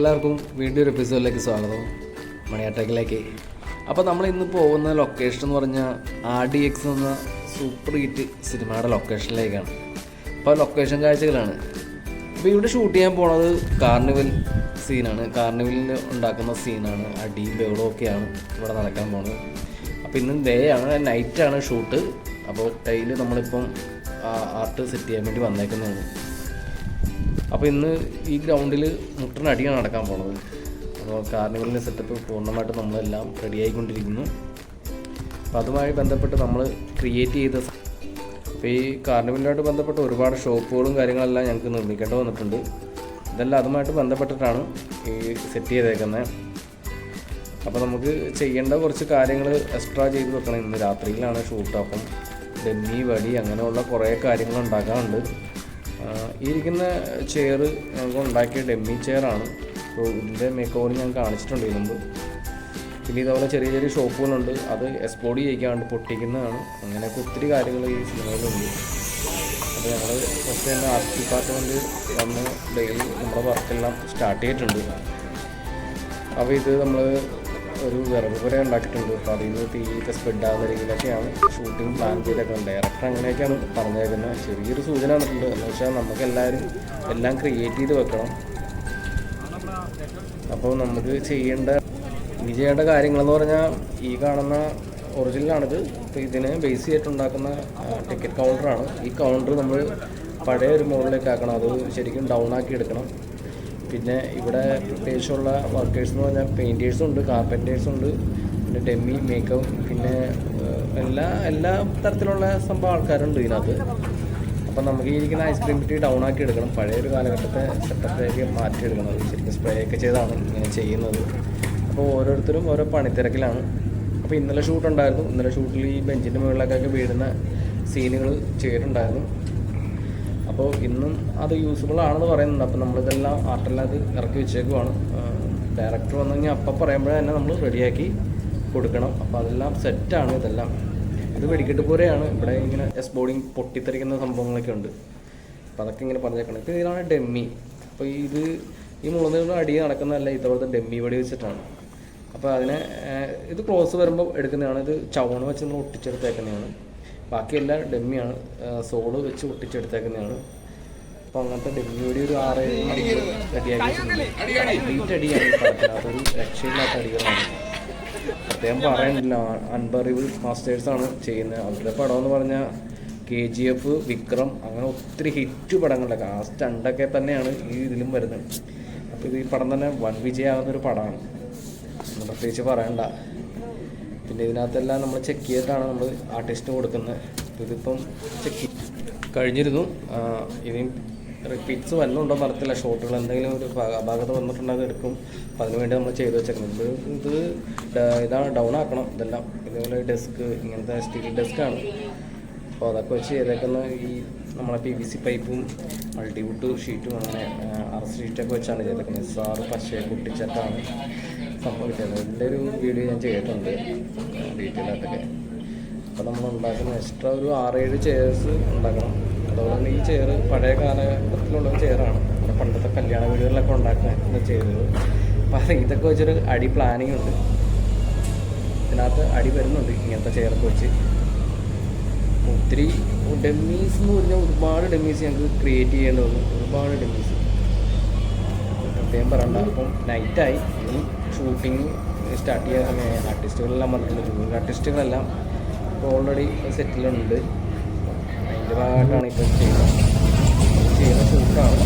എല്ലാവർക്കും വീണ്ടും ഒരു എപ്പിസോഡിലേക്ക് സ്വാഗതം, മണിയാട്ടക്കിലേക്ക്. അപ്പോൾ നമ്മൾ ഇന്ന് പോകുന്ന ലൊക്കേഷൻ എന്ന് പറഞ്ഞാൽ RDX എന്ന സൂപ്പർ ഹിറ്റ് സിനിമയുടെ ലൊക്കേഷനിലേക്കാണ്. അപ്പോൾ ലൊക്കേഷൻ കാഴ്ചകളാണ്. അപ്പോൾ ഇവിടെ ഷൂട്ട് ചെയ്യാൻ പോണത് കാർണിവൽ സീനാണ്. കാർണിവലിൽ ഉണ്ടാക്കുന്ന സീനാണ്. അടിയും ബഹളവും ഒക്കെയാണ് ഇവിടെ നടക്കാൻ പോകുന്നത്. അപ്പോൾ ഇന്ന് ഡേ ആണ്, നൈറ്റാണ് ഷൂട്ട്. അപ്പോൾ ഡെയിലി നമ്മളിപ്പം ആർട്ട് സെറ്റ് ചെയ്യാൻ വേണ്ടി വന്നേക്കുന്നതാണ്. അപ്പോൾ ഇന്ന് ഈ ഗ്രൗണ്ടിൽ മുട്ടനടിയാണ് നടക്കാൻ പോണത്. അപ്പോൾ കാർണിവലിൻ്റെ സെറ്റപ്പ് പൂർണ്ണമായിട്ട് നമ്മളെല്ലാം റെഡിയായിക്കൊണ്ടിരിക്കുന്നു. അപ്പോൾ അതുമായി ബന്ധപ്പെട്ട് നമ്മൾ ക്രിയേറ്റ് ചെയ്ത അപ്പോൾ ഈ കാർണിവലുമായിട്ട് ബന്ധപ്പെട്ട് ഒരുപാട് ഷോപ്പുകളും കാര്യങ്ങളെല്ലാം ഞങ്ങൾക്ക് നിർമ്മിക്കേണ്ടി വന്നിട്ടുണ്ട്. ഇതെല്ലാം അതുമായിട്ട് ബന്ധപ്പെട്ടിട്ടാണ് ഈ സെറ്റ് ചെയ്തേക്കുന്നത്. അപ്പോൾ നമുക്ക് ചെയ്യേണ്ട കുറച്ച് കാര്യങ്ങൾ എക്സ്ട്രാ ചെയ്ത് വെക്കണം. ഇന്ന് രാത്രിയിലാണ് ഷൂട്ട്. അപ്പം ഡെമ്മി വടി അങ്ങനെയുള്ള കുറേ കാര്യങ്ങൾ ഉണ്ടാക്കാറുണ്ട്. ഈ ഇരിക്കുന്ന ചെയർ ഞങ്ങൾക്ക് ഉണ്ടാക്കിയ ഡെമ്മി ചെയറാണ്. അപ്പോൾ ഇതിൻ്റെ മേക്ക് ഓവർ ഞാൻ കാണിച്ചിട്ടുണ്ട് മുമ്പ്. പിന്നെ ഇതുപോലെ ചെറിയ ചെറിയ ഷോപ്പുകളുണ്ട്, അത് എക്സ്പ്ലോഡ് ചെയ്യിക്കാണ്ട് പൊട്ടിക്കുന്നതാണ്. അങ്ങനെയൊക്കെ ഒത്തിരി കാര്യങ്ങൾ ഈ സിനിമയിലുണ്ട്. അപ്പോൾ ഞങ്ങൾ ഫസ്റ്റ് തന്നെ ആർട്ട് ഡിപ്പാർട്ട്മെൻറ്റ് വന്ന് ഡെയിലി നമ്മുടെ വർക്കെല്ലാം സ്റ്റാർട്ട് ചെയ്തിട്ടുണ്ട്. അപ്പോൾ ഇത് നമ്മൾ ഒരു വിറക് പുര ഉണ്ടാക്കിയിട്ടുണ്ട്. അപ്പോൾ അതിൽ നിന്ന് തീയൊക്കെ സ്പ്രെഡ് ആകുന്ന രീതിയിലൊക്കെയാണ് ഷൂട്ടിംഗ് പ്ലാൻ ചെയ്തൊക്കെ. ഡയറക്ടർ അങ്ങനെയൊക്കെയാണ് പറഞ്ഞേക്കുന്നത്. ചെറിയൊരു സൂചന വന്നിട്ടുണ്ട്. എന്ന് വെച്ചാൽ നമുക്ക് എല്ലാവരും എല്ലാം ക്രിയേറ്റ് ചെയ്ത് വെക്കണം. അപ്പോൾ നമുക്ക് ചെയ്യേണ്ട കാര്യങ്ങളെന്ന് പറഞ്ഞാൽ ഈ കാണുന്ന ഒറിജിനലാണിത്. അപ്പോൾ ഇതിനെ ബേസ് ചെയ്തിട്ടുണ്ടാക്കുന്ന ടിക്കറ്റ് കൗണ്ടറാണ്. ഈ കൗണ്ടർ നമ്മൾ പഴയ ഒരു മോഡലിലേക്ക് ആക്കണം. അത് ശരിക്കും ഡൗൺ ആക്കി എടുക്കണം. പിന്നെ ഇവിടെ പ്രത്യേകിച്ചുള്ള വർക്കേഴ്സ് എന്ന് പറഞ്ഞാൽ പെയിൻറ്റേഴ്സും ഉണ്ട്, കാർപ്പൻറ്റേഴ്സും ഉണ്ട്, പിന്നെ ഡെമ്മി മേക്കപ്പ്, പിന്നെ എല്ലാ തരത്തിലുള്ള സംഭവം ആൾക്കാരുണ്ട് ഇതിനകത്ത്. അപ്പം നമുക്ക് ഈ ഇരിക്കുന്ന ഐസ്ക്രീം പെട്ടി ഡൗൺ ആക്കി എടുക്കണം. പഴയൊരു കാലഘട്ടത്തെ സെറ്റപ്പിലേക്ക് മാറ്റിയെടുക്കണം. ശരിക്കും സ്പ്രേ ഒക്കെ ചെയ്താണ് ഇങ്ങനെ ചെയ്യുന്നത്. അപ്പോൾ ഓരോരുത്തരും ഓരോ പണിത്തിരക്കിലാണ്. അപ്പോൾ ഇന്നലെ ഷൂട്ടുണ്ടായിരുന്നു. ഇന്നലെ ഷൂട്ടിൽ ഈ ബെഞ്ചിൻ്റെ മുകളിലേക്കൊക്കെ വീഴുന്ന സീനുകൾ ചെയ്തിട്ടുണ്ടായിരുന്നു. അപ്പോൾ ഇന്നും അത് യൂസ്ഫുൾ ആണെന്ന് പറയുന്നുണ്ട്. അപ്പോൾ നമ്മളിതെല്ലാം ആർട്ടെല്ലാം അത് ഇറക്കി വെച്ചേക്കുവാണ്. ഡയറക്ടർ വന്നു കഴിഞ്ഞാൽ അപ്പം പറയുമ്പോഴേ തന്നെ നമ്മൾ റെഡിയാക്കി കൊടുക്കണം. അപ്പോൾ അതെല്ലാം സെറ്റാണ്. ഇതെല്ലാം ഇത് വെടിക്കെട്ട് പോലെയാണ്. ഇവിടെ ഇങ്ങനെ എക്സ്പ്ലോഡിങ് പൊട്ടിത്തെറിക്കുന്ന സംഭവങ്ങളൊക്കെ ഉണ്ട്. അപ്പോൾ അതൊക്കെ ഇങ്ങനെ പറഞ്ഞേക്കണം. ഇപ്പോൾ ഇതിലാണ് ഡെമ്മി. അപ്പോൾ ഈ മൂന്നിനും അടി നടക്കുന്നതല്ല, ഇതുപോലത്തെ ഡെമ്മി വടി വെച്ചിട്ടാണ്. അപ്പോൾ അതിനെ ഇത് ക്ലോസ് വരുമ്പോൾ എടുക്കുന്നതാണ്. ഇത് ചവണ് വെച്ച് നമ്മൾ ഒട്ടിച്ചെടുത്തേക്കുന്നതാണ്. ബാക്കിയെല്ലാം ഡെമ്മിയാണ്, സോള് വെച്ച് ഒട്ടിച്ചെടുത്തേക്കുന്നതാണ്. അപ്പോൾ അങ്ങനത്തെ ഡെമ്മി വടി ഒരു 6-7 മണിക്കൂർ റെഡിയാക്കിയിട്ടുണ്ട്. കംപ്ലീറ്റ് അടിയാണ് ഈ പടത്തിൽ. അതൊരു രക്ഷയില്ലാത്ത അടികളാണ്. അദ്ദേഹം പറയാനില്ല, അൺബറിബിൾ മാസ്റ്റേഴ്സാണ് ചെയ്യുന്നത്. അവരുടെ പടം എന്ന് പറഞ്ഞാൽ KGF, വിക്രം, അങ്ങനെ ഒത്തിരി ഹിറ്റ് പടങ്ങളിലൊക്കെ ആ സ്റ്റണ്ടൊക്കെ തന്നെയാണ് ഈ ഇതിലും വരുന്നത്. അപ്പോൾ ഇത് ഈ പടം തന്നെ വൻ വിജയമാകുന്നൊരു പടമാണ്, പ്രത്യേകിച്ച് പറയണ്ട. പിന്നെ ഇതിനകത്തെല്ലാം നമ്മൾ ചെക്ക് ചെയ്തിട്ടാണ് നമ്മൾ ആർട്ടിസ്റ്റിന് കൊടുക്കുന്നത്. ഇതിപ്പം ചെക്ക് കഴിഞ്ഞിരുന്നു. ഇനി റിപ്പീറ്റ്സ് വല്ലതുണ്ടോ നടത്തില്ല. ഷോട്ടുകൾ എന്തെങ്കിലും ഒരു അപാകത വന്നിട്ടുണ്ടെങ്കിൽ എടുക്കും. അപ്പോൾ അതിനുവേണ്ടി നമ്മൾ ചെയ്ത് വെച്ചേക്കുന്നത്. ഇതാണ് ഡൗൺ ആക്കണം. ഇതെല്ലാം ഇതേപോലെ ഡെസ്ക്, ഇങ്ങനത്തെ സ്റ്റീൽ ഡെസ്ക്കാണ്. അപ്പോൾ അതൊക്കെ വെച്ച് ചെയ്തേക്കുന്ന ഈ നമ്മളെ PVC പൈപ്പും മൾട്ടിവുഡ് ഷീറ്റും അങ്ങനെ RC ഷീറ്റൊക്കെ വെച്ചാണ് ചെയ്തേക്കുന്നത്. സാറ് പശയൊക്കെ ഒട്ടിച്ചിട്ടാണ് സംഭവം കിട്ടിയത്. ഇതിൻ്റെ ഒരു വീഡിയോ ഞാൻ ചെയ്തിട്ടുണ്ട് ഡീറ്റെയിൽ ആയിട്ടൊക്കെ. അപ്പോൾ നമ്മൾ ഉണ്ടാക്കുന്ന എക്സ്ട്രാ ഒരു 6-7 ചെയർസ് ഉണ്ടാക്കണം. അതുപോലെ തന്നെ ഈ ചെയർ പഴയ കാലഘട്ടത്തിലുള്ള ചെയറാണ്. നമ്മുടെ പണ്ടത്തെ കല്യാണ വീടുകളിലൊക്കെ ഉണ്ടാക്കുന്ന ചെയറുകൾ. അപ്പോൾ ഇതൊക്കെ വെച്ചൊരു അടി പ്ലാനിങ് ഉണ്ട്. ഇതിനകത്ത് അടി വരുന്നുണ്ട് ഇങ്ങനത്തെ ചെയറൊക്കെ വെച്ച്. ഒത്തിരി ഡെമ്മീസ് എന്ന് പറഞ്ഞാൽ ഒരുപാട് ഡെമ്മീസ് ഞങ്ങൾക്ക് ക്രിയേറ്റ് ചെയ്യേണ്ടി വന്നു. ഒരുപാട് ഡെമ്മീസ് പ്രത്യേകം പറയണ്ട. അപ്പം നൈറ്റായി. ഇനി ഷൂട്ടിങ് സ്റ്റാർട്ട് ചെയ്യാൻ സമയം ആർട്ടിസ്റ്റുകളെല്ലാം വന്നിട്ടുണ്ട്. ജൂനിയർ ആർട്ടിസ്റ്റുകളെല്ലാം ഇപ്പോൾ ഓൾറെഡി സെറ്റിലുണ്ട്. അതിൻ്റെ ഭാഗമായിട്ടാണ് ഇപ്പോൾ ചെയ്യുന്ന ഷൂട്ടാണ്.